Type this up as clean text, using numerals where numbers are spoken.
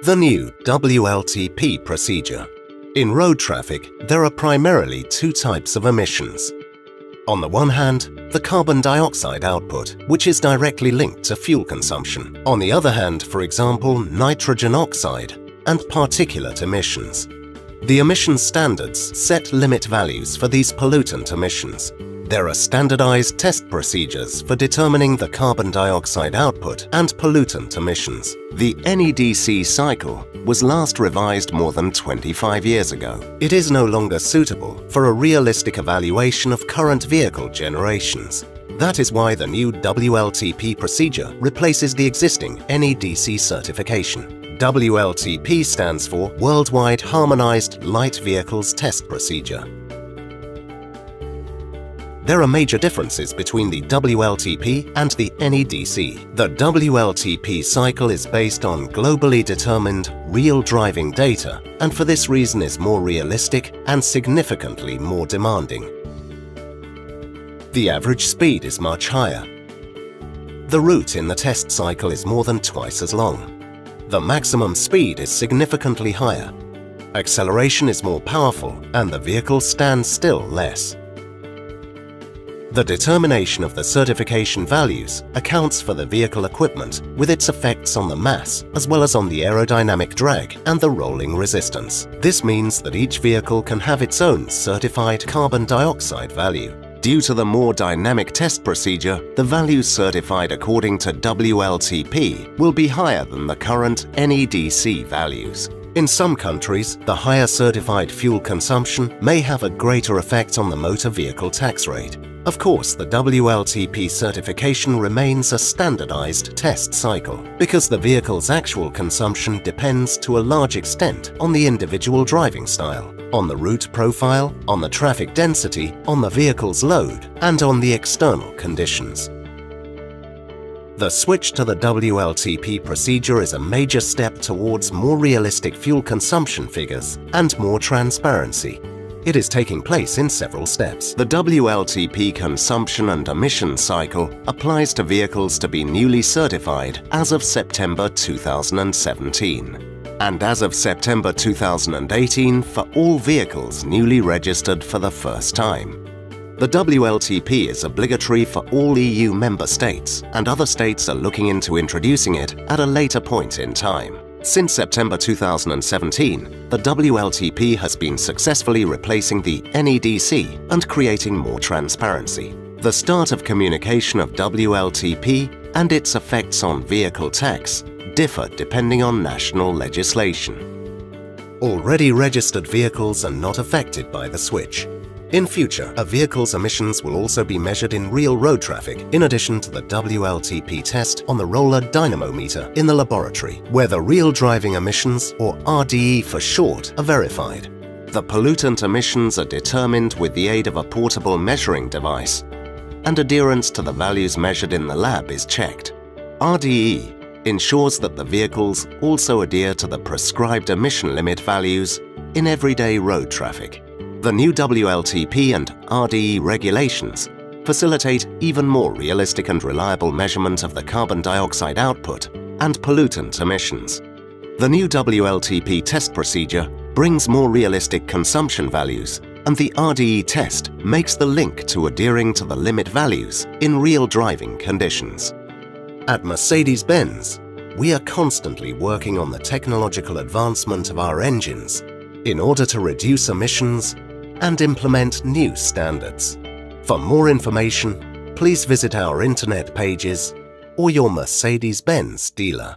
The new WLTP procedure. In road traffic, there are primarily two types of emissions. On the one hand, the carbon dioxide output, which is directly linked to fuel consumption. On the other hand, for example, nitrogen oxide and particulate emissions. The emission standards set limit values for these pollutant emissions. There are standardized test procedures for determining the carbon dioxide output and pollutant emissions. The NEDC cycle was last revised more than 25 years ago. It is no longer suitable for a realistic evaluation of current vehicle generations. That is why the new WLTP procedure replaces the existing NEDC certification. WLTP stands for Worldwide Harmonized Light Vehicles Test Procedure. There are major differences between the WLTP and the NEDC. The WLTP cycle is based on globally determined real driving data, and for this reason is more realistic and significantly more demanding. The average speed is much higher. The route in the test cycle is more than twice as long. The maximum speed is significantly higher. Acceleration is more powerful and the vehicle stands still less. The determination of the certification values accounts for the vehicle equipment with its effects on the mass as well as on the aerodynamic drag and the rolling resistance. This means that each vehicle can have its own certified carbon dioxide value. Due to the more dynamic test procedure, the values certified according to WLTP will be higher than the current NEDC values. In some countries, the higher certified fuel consumption may have a greater effect on the motor vehicle tax rate. Of course, the WLTP certification remains a standardized test cycle because the vehicle's actual consumption depends to a large extent on the individual driving style, on the route profile, on the traffic density, on the vehicle's load, and on the external conditions. The switch to the WLTP procedure is a major step towards more realistic fuel consumption figures and more transparency. It is taking place in several steps. The WLTP consumption and emission cycle applies to vehicles to be newly certified as of September 2017, and as of September 2018 for all vehicles newly registered for the first time. The WLTP is obligatory for all EU member states, and other states are looking into introducing it at a later point in time. Since September 2017, the WLTP has been successfully replacing the NEDC and creating more transparency. The start of communication of WLTP and its effects on vehicle tax differ depending on national legislation. Already registered vehicles are not affected by the switch. In future, a vehicle's emissions will also be measured in real road traffic in addition to the WLTP test on the roller dynamometer in the laboratory, where the real driving emissions, or RDE for short, are verified. The pollutant emissions are determined with the aid of a portable measuring device, and adherence to the values measured in the lab is checked. RDE ensures that the vehicles also adhere to the prescribed emission limit values in everyday road traffic. The new WLTP and RDE regulations facilitate even more realistic and reliable measurement of the carbon dioxide output and pollutant emissions. The new WLTP test procedure brings more realistic consumption values, and the RDE test makes the link to adhering to the limit values in real driving conditions. At Mercedes-Benz, we are constantly working on the technological advancement of our engines in order to reduce emissions and implement new standards. For more information, please visit our internet pages or your Mercedes-Benz dealer.